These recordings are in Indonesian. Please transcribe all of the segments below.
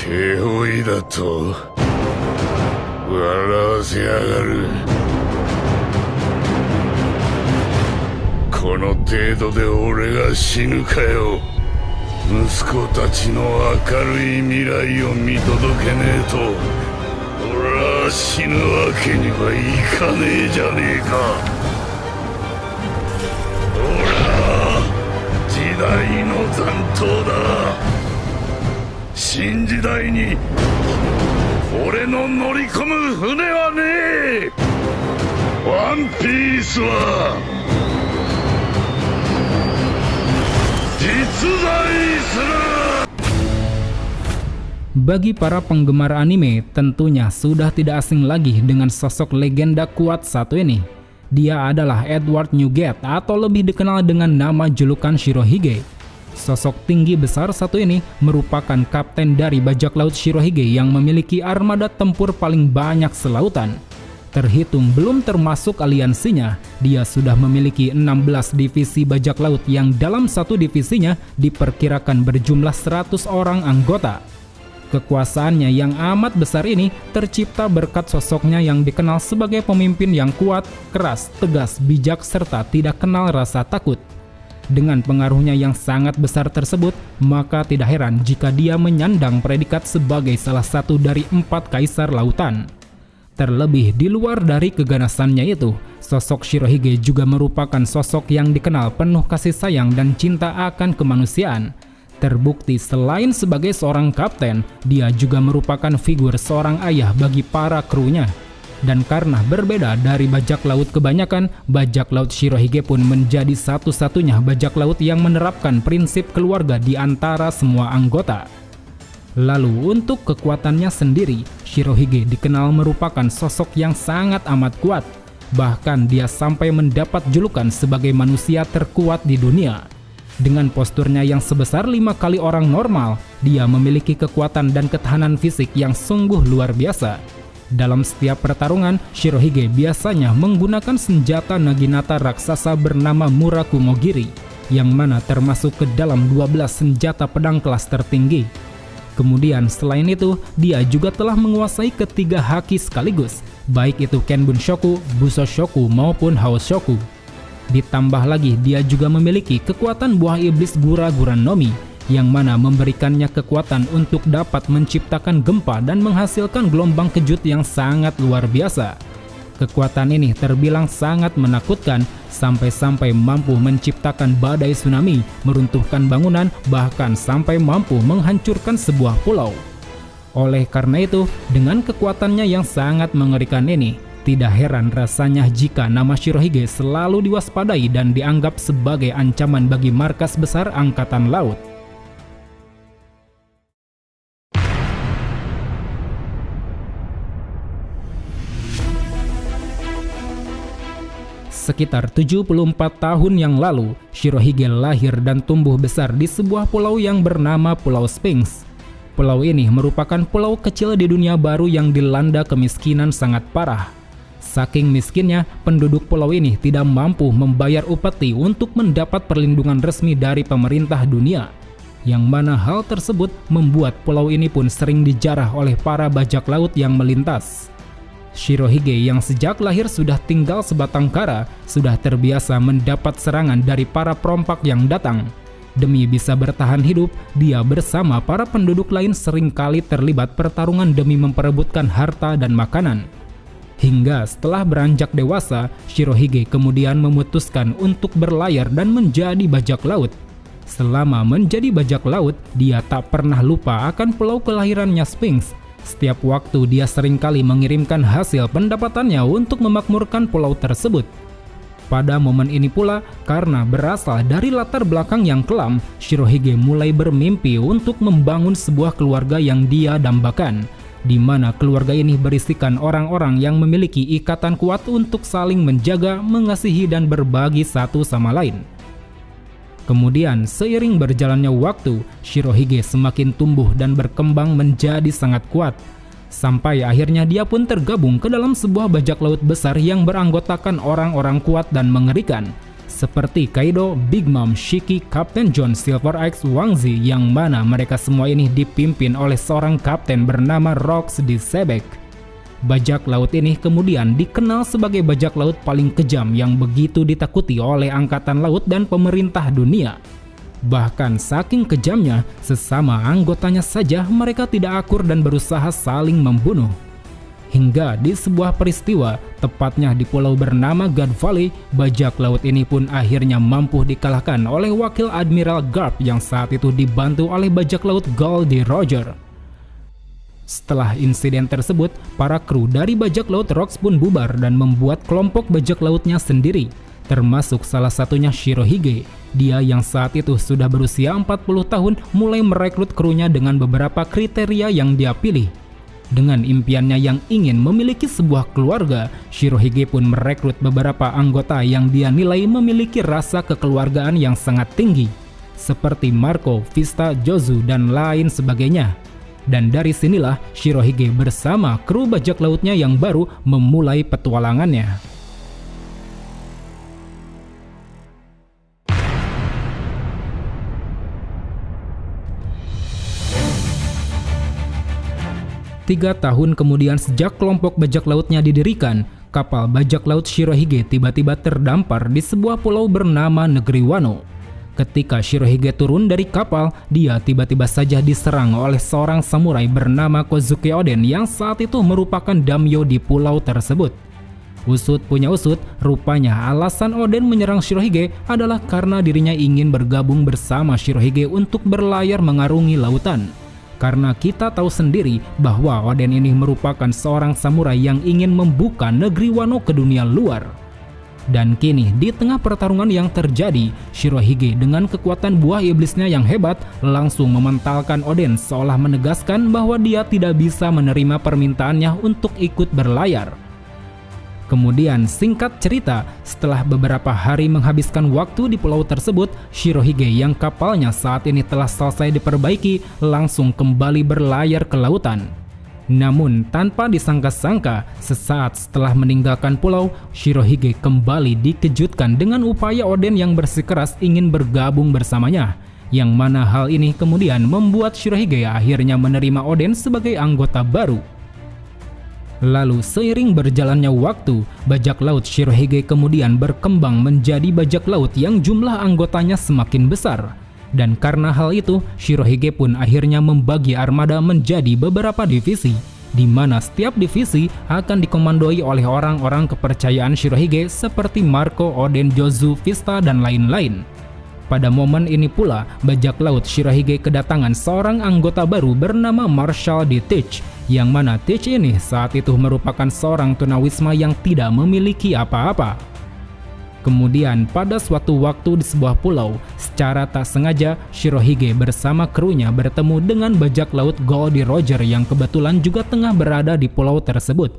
手負いだと笑わせやがる。この程度で俺が死ぬかよ。息子たちの明るい未来を見届けねえと俺は死ぬわけにはいかねえじゃねえか。俺は時代の残党だ。新時代に俺の乗り込む船はねえ。ワンピースは実在する。Bagi para penggemar anime, tentunya sudah tidak asing lagi dengan sosok legenda kuat satu ini. Dia adalah Edward Newgate atau lebih dikenal dengan nama julukan Shirohige. Sosok tinggi besar satu ini merupakan kapten dari bajak laut Shirohige yang memiliki armada tempur paling banyak selautan. Terhitung belum termasuk aliansinya, dia sudah memiliki 16 divisi bajak laut yang dalam satu divisinya diperkirakan berjumlah 100 orang anggota. Kekuasaannya yang amat besar ini tercipta berkat sosoknya yang dikenal sebagai pemimpin yang kuat, keras, tegas, bijak, serta tidak kenal rasa takut. Dengan pengaruhnya yang sangat besar tersebut, maka tidak heran jika dia menyandang predikat sebagai salah satu dari 4 kaisar lautan. Terlebih di luar dari keganasannya itu, sosok Shirohige juga merupakan sosok yang dikenal penuh kasih sayang dan cinta akan kemanusiaan. Terbukti selain sebagai seorang kapten, dia juga merupakan figur seorang ayah bagi para krunya. Dan karena berbeda dari bajak laut kebanyakan, bajak laut Shirohige pun menjadi satu-satunya bajak laut yang menerapkan prinsip keluarga di antara semua anggota. Lalu untuk kekuatannya sendiri, Shirohige dikenal merupakan sosok yang sangat amat kuat. Bahkan dia sampai mendapat julukan sebagai manusia terkuat di dunia. Dengan posturnya yang sebesar 5 kali orang normal, dia memiliki kekuatan dan ketahanan fisik yang sungguh luar biasa. Dalam setiap pertarungan, Shirohige biasanya menggunakan senjata Naginata raksasa bernama Murakumogiri, yang mana termasuk ke dalam 12 senjata pedang kelas tertinggi. Kemudian selain itu, dia juga telah menguasai ketiga haki sekaligus, baik itu Kenbun Shoku, Buso Shoku maupun Hao Shoku. Ditambah lagi, dia juga memiliki kekuatan buah iblis Gura-Guran Nomi, yang mana memberikannya kekuatan untuk dapat menciptakan gempa dan menghasilkan gelombang kejut yang sangat luar biasa. Kekuatan ini terbilang sangat menakutkan, sampai-sampai mampu menciptakan badai tsunami, meruntuhkan bangunan, bahkan sampai mampu menghancurkan sebuah pulau. Oleh karena itu, dengan kekuatannya yang sangat mengerikan ini, tidak heran rasanya jika nama Shirohige selalu diwaspadai dan dianggap sebagai ancaman bagi markas besar Angkatan Laut. Sekitar 74 tahun yang lalu, Shirohige lahir dan tumbuh besar di sebuah pulau yang bernama Pulau Sphinx. Pulau ini merupakan pulau kecil di dunia baru yang dilanda kemiskinan sangat parah. Saking miskinnya, penduduk pulau ini tidak mampu membayar upeti untuk mendapat perlindungan resmi dari pemerintah dunia. Yang mana hal tersebut membuat pulau ini pun sering dijarah oleh para bajak laut yang melintas. Shirohige yang sejak lahir sudah tinggal sebatang kara, sudah terbiasa mendapat serangan dari para perompak yang datang. Demi bisa bertahan hidup, dia bersama para penduduk lain seringkali terlibat pertarungan demi memperebutkan harta dan makanan. Hingga setelah beranjak dewasa, Shirohige kemudian memutuskan untuk berlayar dan menjadi bajak laut. Selama menjadi bajak laut, dia tak pernah lupa akan pulau kelahirannya Sphinx. Setiap waktu dia seringkali mengirimkan hasil pendapatannya untuk memakmurkan pulau tersebut. Pada momen ini pula, karena berasal dari latar belakang yang kelam, Shirohige mulai bermimpi untuk membangun sebuah keluarga yang dia dambakan, di mana keluarga ini berisikan orang-orang yang memiliki ikatan kuat untuk saling menjaga, mengasihi, dan berbagi satu sama lain. Kemudian, seiring berjalannya waktu, Shirohige semakin tumbuh dan berkembang menjadi sangat kuat. Sampai akhirnya dia pun tergabung ke dalam sebuah bajak laut besar yang beranggotakan orang-orang kuat dan mengerikan. seperti Kaido, Big Mom, Shiki, Kapten John, Silver Axe, Wang Zi, yang mana mereka semua ini dipimpin oleh seorang kapten bernama Rocks di Sebek. Bajak laut ini kemudian dikenal sebagai bajak laut paling kejam yang begitu ditakuti oleh angkatan laut dan pemerintah dunia. Bahkan saking kejamnya, sesama anggotanya saja mereka tidak akur dan berusaha saling membunuh. Hingga di sebuah peristiwa, tepatnya di pulau bernama God Valley, bajak laut ini pun akhirnya mampu dikalahkan oleh Wakil Admiral Garp yang saat itu dibantu oleh bajak laut Goldie Roger. Setelah insiden tersebut, para kru dari bajak laut Rocks pun bubar dan membuat kelompok bajak lautnya sendiri, termasuk salah satunya Shirohige. Dia yang saat itu sudah berusia 40 tahun mulai merekrut krunya dengan beberapa kriteria yang dia pilih. Dengan impiannya yang ingin memiliki sebuah keluarga, Shirohige pun merekrut beberapa anggota yang dia nilai memiliki rasa kekeluargaan yang sangat tinggi, seperti Marco, Vista, Jozu, dan lain sebagainya. Dan dari sinilah Shirohige bersama kru bajak lautnya yang baru memulai petualangannya. Tiga tahun kemudian sejak kelompok bajak lautnya didirikan, kapal bajak laut Shirohige tiba-tiba terdampar di sebuah pulau bernama Negeri Wano. Ketika Shirohige turun dari kapal, dia tiba-tiba saja diserang oleh seorang samurai bernama Kozuki Oden yang saat itu merupakan daimyo di pulau tersebut. Usut punya usut, rupanya alasan Oden menyerang Shirohige adalah karena dirinya ingin bergabung bersama Shirohige untuk berlayar mengarungi lautan. Karena kita tahu sendiri bahwa Oden ini merupakan seorang samurai yang ingin membuka negeri Wano ke dunia luar. Dan kini di tengah pertarungan yang terjadi, Shirohige dengan kekuatan buah iblisnya yang hebat langsung mementalkan Oden seolah menegaskan bahwa dia tidak bisa menerima permintaannya untuk ikut berlayar. Kemudian singkat cerita, setelah beberapa hari menghabiskan waktu di pulau tersebut, Shirohige yang kapalnya saat ini telah selesai diperbaiki langsung kembali berlayar ke lautan. Namun tanpa disangka-sangka, sesaat setelah meninggalkan pulau, Shirohige kembali dikejutkan dengan upaya Oden yang bersikeras ingin bergabung bersamanya. Yang mana hal ini kemudian membuat Shirohige akhirnya menerima Oden sebagai anggota baru. Lalu seiring berjalannya waktu, bajak laut Shirohige kemudian berkembang menjadi bajak laut yang jumlah anggotanya semakin besar. Dan karena hal itu, Shirohige pun akhirnya membagi armada menjadi beberapa divisi, di mana setiap divisi akan dikomandoi oleh orang-orang kepercayaan Shirohige seperti Marco, Oden, Jozu, Vista, dan lain-lain. Pada momen ini pula, bajak laut Shirohige kedatangan seorang anggota baru bernama Marshal di Teach, yang mana Teach ini saat itu merupakan seorang tunawisma yang tidak memiliki apa-apa. Kemudian pada suatu waktu di sebuah pulau, secara tak sengaja Shirohige bersama krunya bertemu dengan bajak laut Goldie Roger yang kebetulan juga tengah berada di pulau tersebut.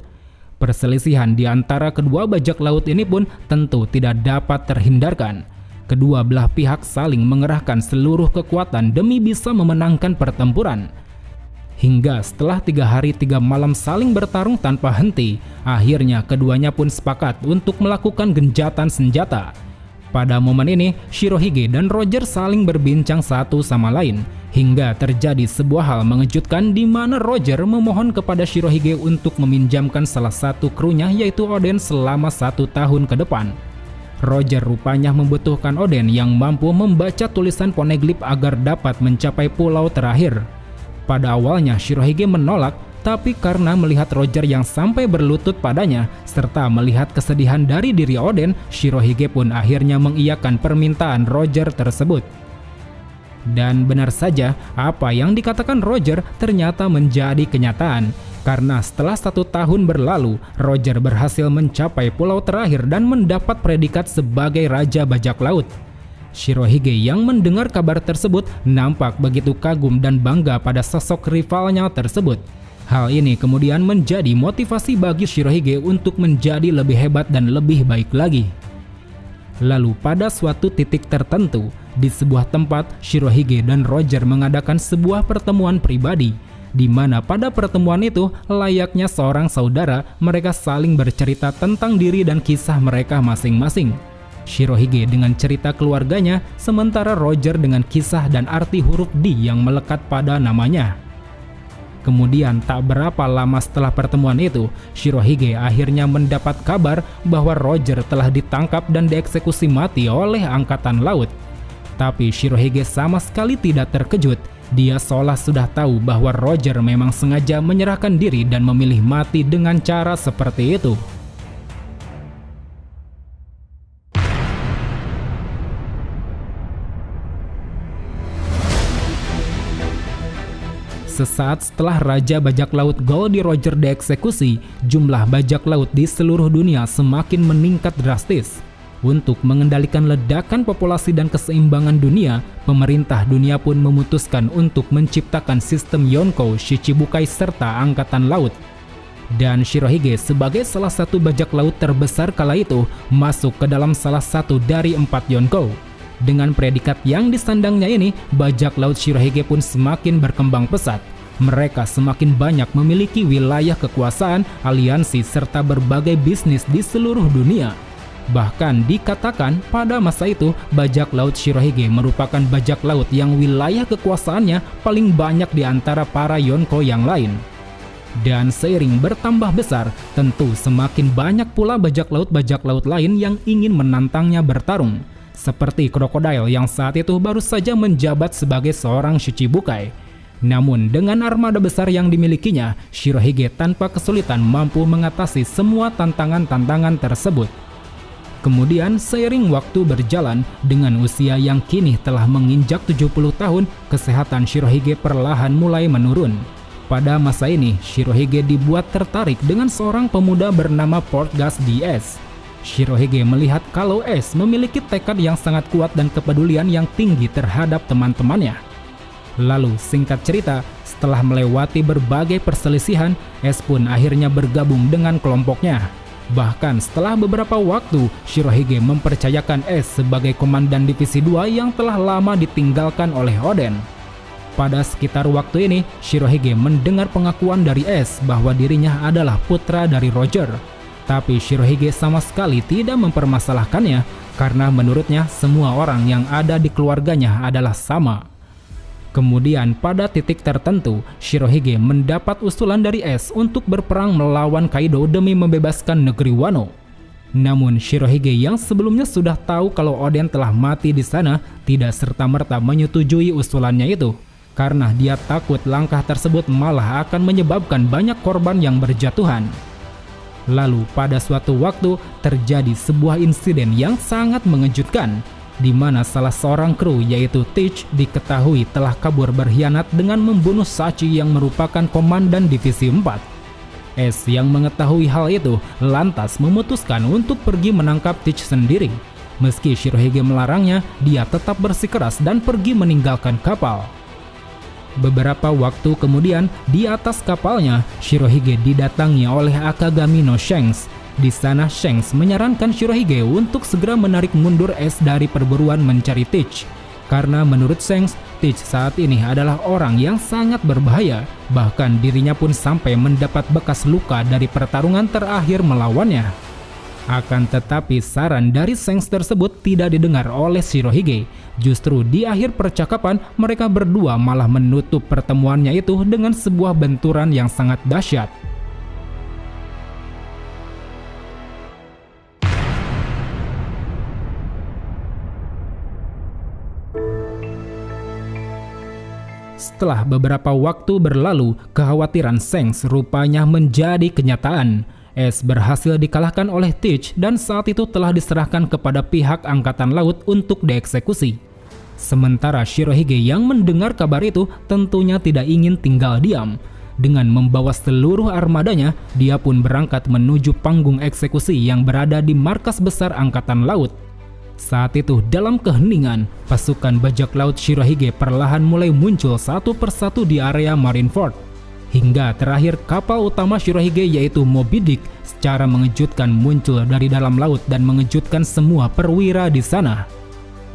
Perselisihan di antara kedua bajak laut ini pun tentu tidak dapat terhindarkan. Kedua belah pihak saling mengerahkan seluruh kekuatan demi bisa memenangkan pertempuran. Hingga setelah 3 hari 3 malam saling bertarung tanpa henti, akhirnya keduanya pun sepakat untuk melakukan gencatan senjata. Pada momen ini, Shirohige dan Roger saling berbincang satu sama lain, hingga terjadi sebuah hal mengejutkan di mana Roger memohon kepada Shirohige untuk meminjamkan salah satu krunya yaitu Oden selama 1 tahun ke depan. Roger rupanya membutuhkan Oden yang mampu membaca tulisan poneglyph agar dapat mencapai pulau terakhir. Pada awalnya Shirohige menolak, tapi karena melihat Roger yang sampai berlutut padanya, serta melihat kesedihan dari diri Oden, Shirohige pun akhirnya mengiyakan permintaan Roger tersebut. Dan benar saja, apa yang dikatakan Roger ternyata menjadi kenyataan. Karena setelah 1 tahun berlalu, Roger berhasil mencapai pulau terakhir dan mendapat predikat sebagai Raja Bajak Laut. Shirohige yang mendengar kabar tersebut nampak begitu kagum dan bangga pada sosok rivalnya tersebut. Hal ini kemudian menjadi motivasi bagi Shirohige untuk menjadi lebih hebat dan lebih baik lagi. Lalu pada suatu titik tertentu, di sebuah tempat Shirohige dan Roger mengadakan sebuah pertemuan pribadi, di mana pada pertemuan itu layaknya seorang saudara mereka saling bercerita tentang diri dan kisah mereka masing-masing. Shirohige dengan cerita keluarganya, sementara Roger dengan kisah dan arti huruf D yang melekat pada namanya. Kemudian tak berapa lama setelah pertemuan itu, Shirohige akhirnya mendapat kabar bahwa Roger telah ditangkap dan dieksekusi mati oleh Angkatan Laut. Tapi Shirohige sama sekali tidak terkejut. Dia seolah sudah tahu bahwa Roger memang sengaja menyerahkan diri dan memilih mati dengan cara seperti itu. Sesaat setelah Raja Bajak Laut Goldie Roger dieksekusi, jumlah bajak laut di seluruh dunia semakin meningkat drastis. Untuk mengendalikan ledakan populasi dan keseimbangan dunia, pemerintah dunia pun memutuskan untuk menciptakan sistem Yonkou, Shichibukai serta Angkatan Laut. Dan Shirohige sebagai salah satu bajak laut terbesar kala itu masuk ke dalam salah satu dari 4 Yonkou. Dengan predikat yang disandangnya ini, bajak laut Shirohige pun semakin berkembang pesat. Mereka semakin banyak memiliki wilayah kekuasaan, aliansi, serta berbagai bisnis di seluruh dunia. Bahkan dikatakan pada masa itu, bajak laut Shirohige merupakan bajak laut yang wilayah kekuasaannya paling banyak di antara para Yonkou yang lain. Dan seiring bertambah besar, tentu semakin banyak pula bajak laut lain yang ingin menantangnya bertarung. Seperti Crocodile yang saat itu baru saja menjabat sebagai seorang Shichibukai. Namun dengan armada besar yang dimilikinya, Shirohige tanpa kesulitan mampu mengatasi semua tantangan-tantangan tersebut. Kemudian seiring waktu berjalan, dengan usia yang kini telah menginjak 70 tahun, kesehatan Shirohige perlahan mulai menurun. Pada masa ini, Shirohige dibuat tertarik dengan seorang pemuda bernama Portgas DS. Shirohige melihat kalau S memiliki tekad yang sangat kuat dan kepedulian yang tinggi terhadap teman-temannya. Lalu singkat cerita, setelah melewati berbagai perselisihan, S pun akhirnya bergabung dengan kelompoknya. Bahkan setelah beberapa waktu, Shirohige mempercayakan S sebagai komandan divisi 2 yang telah lama ditinggalkan oleh Oden. Pada sekitar waktu ini, Shirohige mendengar pengakuan dari S bahwa dirinya adalah putra dari Roger. Tapi Shirohige sama sekali tidak mempermasalahkannya karena menurutnya semua orang yang ada di keluarganya adalah sama. Kemudian pada titik tertentu, Shirohige mendapat usulan dari S untuk berperang melawan Kaido demi membebaskan negeri Wano. Namun Shirohige yang sebelumnya sudah tahu kalau Oden telah mati di sana tidak serta-merta menyetujui usulannya itu, karena dia takut langkah tersebut malah akan menyebabkan banyak korban yang berjatuhan. Lalu pada suatu waktu terjadi sebuah insiden yang sangat mengejutkan, di mana salah seorang kru yaitu Teach diketahui telah kabur berkhianat dengan membunuh Sachi yang merupakan komandan divisi 4. S yang mengetahui hal itu lantas memutuskan untuk pergi menangkap Teach sendiri. Meski Shirohige melarangnya, dia tetap bersikeras dan pergi meninggalkan kapal. Beberapa waktu kemudian, di atas kapalnya, Shirohige didatangi oleh Akagami no Shanks. Di sana Shanks menyarankan Shirohige untuk segera menarik mundur S dari perburuan mencari Teach. Karena menurut Shanks, Teach saat ini adalah orang yang sangat berbahaya. Bahkan dirinya pun sampai mendapat bekas luka dari pertarungan terakhir melawannya. Akan tetapi saran dari Shanks tersebut tidak didengar oleh Shirohige. Justru di akhir percakapan mereka berdua malah menutup pertemuannya itu dengan sebuah benturan yang sangat dahsyat. Setelah beberapa waktu berlalu, kekhawatiran Shanks rupanya menjadi kenyataan. S berhasil dikalahkan oleh Teach dan saat itu telah diserahkan kepada pihak Angkatan Laut untuk dieksekusi. Sementara Shirohige yang mendengar kabar itu tentunya tidak ingin tinggal diam. Dengan membawa seluruh armadanya, dia pun berangkat menuju panggung eksekusi yang berada di markas besar Angkatan Laut. Saat itu dalam keheningan, pasukan bajak laut Shirohige perlahan mulai muncul satu persatu di area Marineford. Hingga terakhir kapal utama Shirohige yaitu Moby Dick secara mengejutkan muncul dari dalam laut dan mengejutkan semua perwira di sana.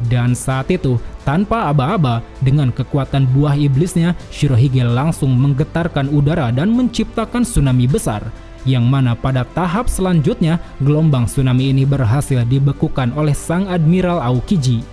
Dan saat itu, tanpa aba-aba, dengan kekuatan buah iblisnya, Shirohige langsung menggetarkan udara dan menciptakan tsunami besar. yang mana pada tahap selanjutnya gelombang tsunami ini berhasil dibekukan oleh sang Admiral Aokiji.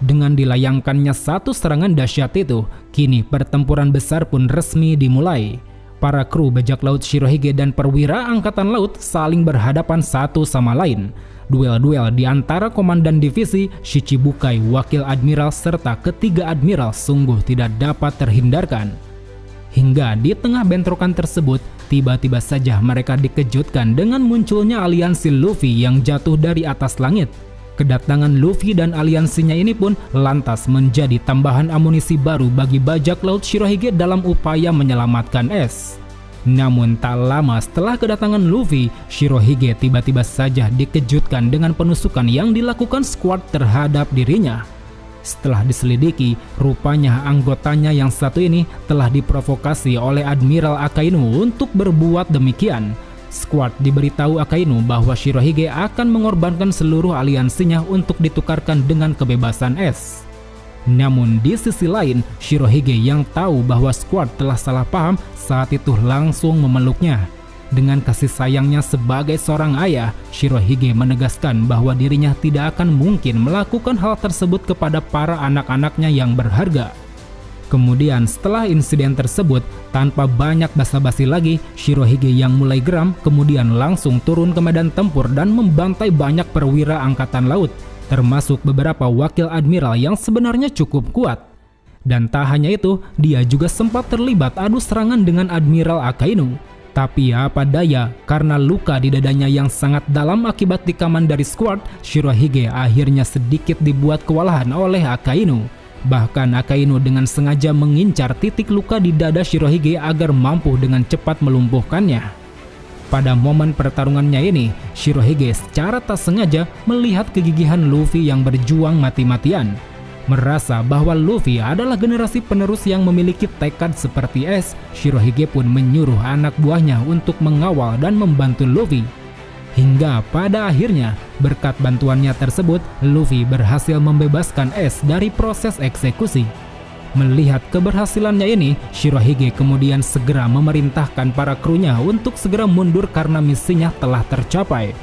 Dengan dilayangkannya satu serangan dahsyat itu, kini pertempuran besar pun resmi dimulai. Para kru bajak laut Shirohige dan perwira angkatan laut saling berhadapan satu sama lain. Duel-duel di antara komandan divisi, Shichibukai, wakil admiral, serta ketiga admiral sungguh tidak dapat terhindarkan. Hingga di tengah bentrokan tersebut, tiba-tiba saja mereka dikejutkan dengan munculnya aliansi Luffy yang jatuh dari atas langit. Kedatangan Luffy dan aliansinya ini pun lantas menjadi tambahan amunisi baru bagi bajak laut Shirohige dalam upaya menyelamatkan Ace. Namun tak lama setelah kedatangan Luffy, Shirohige tiba-tiba saja dikejutkan dengan penusukan yang dilakukan squad terhadap dirinya. Setelah diselidiki, rupanya anggotanya yang satu ini telah diprovokasi oleh Admiral Akainu untuk berbuat demikian. Squad diberitahu Akainu bahwa Shirohige akan mengorbankan seluruh aliansinya untuk ditukarkan dengan kebebasan Ace. Namun di sisi lain, Shirohige yang tahu bahwa squad telah salah paham saat itu langsung memeluknya. Dengan kasih sayangnya sebagai seorang ayah, Shirohige menegaskan bahwa dirinya tidak akan mungkin melakukan hal tersebut kepada para anak-anaknya yang berharga. Kemudian setelah insiden tersebut, tanpa banyak basa-basi lagi, Shirohige yang mulai geram kemudian langsung turun ke medan tempur dan membantai banyak perwira angkatan laut, termasuk beberapa wakil admiral yang sebenarnya cukup kuat. Dan tak hanya itu, dia juga sempat terlibat adu serangan dengan Admiral Akainu. Tapi apa daya, karena luka di dadanya yang sangat dalam akibat tikaman dari squad, Shirohige akhirnya sedikit dibuat kewalahan oleh Akainu. Bahkan Akainu dengan sengaja mengincar titik luka di dada Shirohige agar mampu dengan cepat melumpuhkannya. Pada momen pertarungannya ini, Shirohige secara tak sengaja melihat kegigihan Luffy yang berjuang mati-matian. Merasa bahwa Luffy adalah generasi penerus yang memiliki tekad seperti Ace, Shirohige pun menyuruh anak buahnya untuk mengawal dan membantu Luffy. Hingga pada akhirnya, berkat bantuannya tersebut, Luffy berhasil membebaskan Ace dari proses eksekusi. Melihat keberhasilannya ini, Shirohige kemudian segera memerintahkan para krunya untuk segera mundur karena misinya telah tercapai.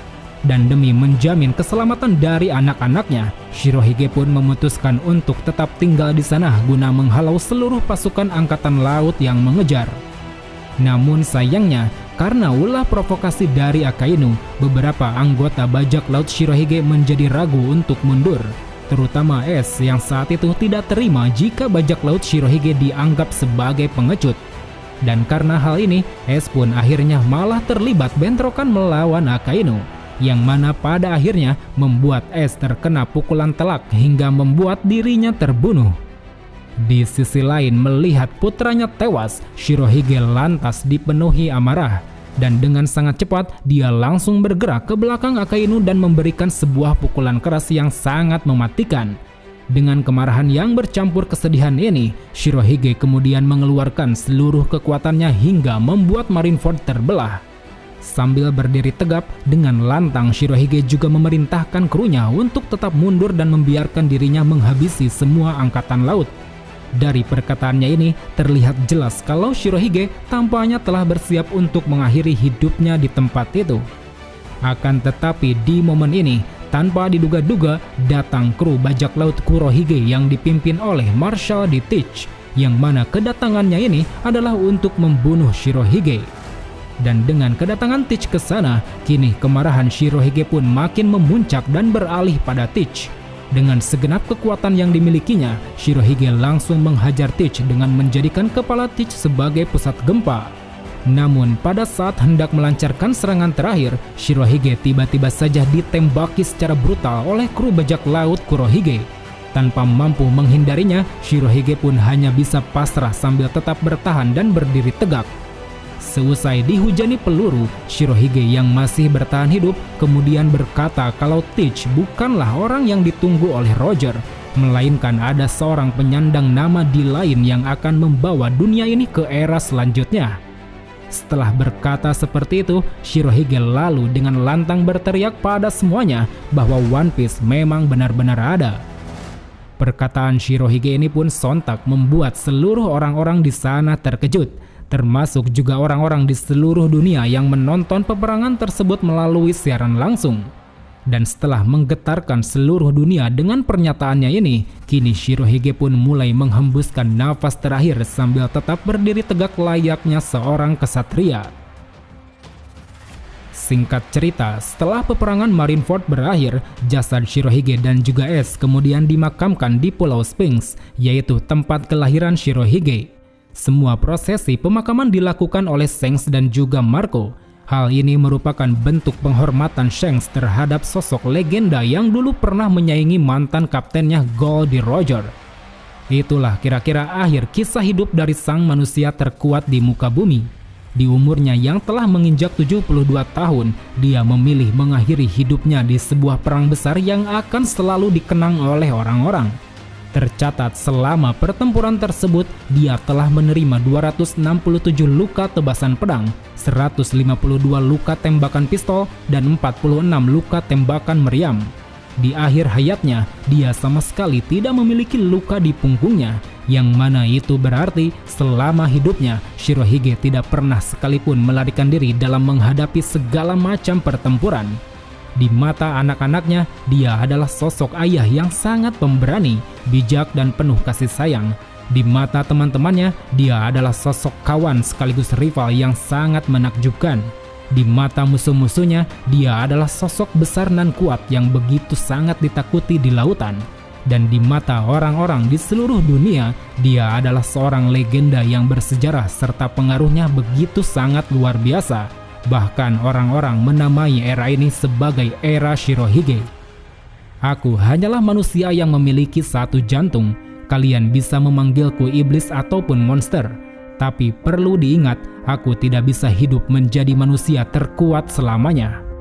Dan demi menjamin keselamatan dari anak-anaknya, Shirohige pun memutuskan untuk tetap tinggal di sana guna menghalau seluruh pasukan angkatan laut yang mengejar. Namun sayangnya, karena ulah provokasi dari Akainu, beberapa anggota bajak laut Shirohige menjadi ragu untuk mundur. Terutama Ace yang saat itu tidak terima jika bajak laut Shirohige dianggap sebagai pengecut. Dan karena hal ini, Ace pun akhirnya malah terlibat bentrokan melawan Akainu, yang mana pada akhirnya membuat Ace terkena pukulan telak hingga membuat dirinya terbunuh. Di sisi lain, melihat putranya tewas, Shirohige lantas dipenuhi amarah. Dan dengan sangat cepat, dia langsung bergerak ke belakang Akainu dan memberikan sebuah pukulan keras yang sangat mematikan. Dengan kemarahan yang bercampur kesedihan ini, Shirohige kemudian mengeluarkan seluruh kekuatannya hingga membuat Marineford terbelah. Sambil berdiri tegap, dengan lantang Shirohige juga memerintahkan krunya untuk tetap mundur dan membiarkan dirinya menghabisi semua angkatan laut. Dari perkataannya ini, terlihat jelas kalau Shirohige tampaknya telah bersiap untuk mengakhiri hidupnya di tempat itu. Akan tetapi di momen ini, tanpa diduga-duga, datang kru bajak laut Kurohige yang dipimpin oleh Marshal D. Teach, yang mana kedatangannya ini adalah untuk membunuh Shirohige. Dan dengan kedatangan Teach ke sana, kini kemarahan Shirohige pun makin memuncak dan beralih pada Teach. Dengan segenap kekuatan yang dimilikinya, Shirohige langsung menghajar Teach dengan menjadikan kepala Teach sebagai pusat gempa. Namun pada saat hendak melancarkan serangan terakhir, Shirohige tiba-tiba saja ditembaki secara brutal oleh kru bajak laut Kurohige. Tanpa mampu menghindarinya, Shirohige pun hanya bisa pasrah sambil tetap bertahan dan berdiri tegak. Seusai dihujani peluru, Shirohige yang masih bertahan hidup kemudian berkata kalau Teach bukanlah orang yang ditunggu oleh Roger, melainkan ada seorang penyandang nama D lain yang akan membawa dunia ini ke era selanjutnya. Setelah berkata seperti itu, Shirohige lalu dengan lantang berteriak pada semuanya bahwa One Piece memang benar-benar ada. Perkataan Shirohige ini pun sontak membuat seluruh orang-orang di sana terkejut. termasuk juga orang-orang di seluruh dunia yang menonton peperangan tersebut melalui siaran langsung. Dan setelah menggetarkan seluruh dunia dengan pernyataannya ini, kini Shirohige pun mulai menghembuskan nafas terakhir sambil tetap berdiri tegak layaknya seorang kesatria. Singkat cerita, setelah peperangan Marineford berakhir, jasad Shirohige dan juga Ace kemudian dimakamkan di Pulau Sphinx, yaitu tempat kelahiran Shirohige. Semua prosesi pemakaman dilakukan oleh Shanks dan juga Marco. Hal ini merupakan bentuk penghormatan Shanks terhadap sosok legenda yang dulu pernah menyaingi mantan kaptennya Goldie Roger. Itulah kira-kira akhir kisah hidup dari sang manusia terkuat di muka bumi. Di umurnya yang telah menginjak 72 tahun, dia memilih mengakhiri hidupnya di sebuah perang besar yang akan selalu dikenang oleh orang-orang. Tercatat selama pertempuran tersebut, dia telah menerima 267 luka tebasan pedang, 152 luka tembakan pistol, dan 46 luka tembakan meriam. Di akhir hayatnya, dia sama sekali tidak memiliki luka di punggungnya, yang mana itu berarti selama hidupnya, Shirohige tidak pernah sekalipun melarikan diri dalam menghadapi segala macam pertempuran. Di mata anak-anaknya, dia adalah sosok ayah yang sangat pemberani, bijak dan penuh kasih sayang. Di mata teman-temannya, dia adalah sosok kawan sekaligus rival yang sangat menakjubkan. Di mata musuh-musuhnya, dia adalah sosok besar dan kuat yang begitu sangat ditakuti di lautan. Dan di mata orang-orang di seluruh dunia, dia adalah seorang legenda yang bersejarah serta pengaruhnya begitu sangat luar biasa. Bahkan orang-orang menamai era ini sebagai era Shirohige. Aku hanyalah manusia yang memiliki satu jantung. Kalian bisa memanggilku iblis ataupun monster. Tapi perlu diingat, aku tidak bisa hidup menjadi manusia terkuat selamanya.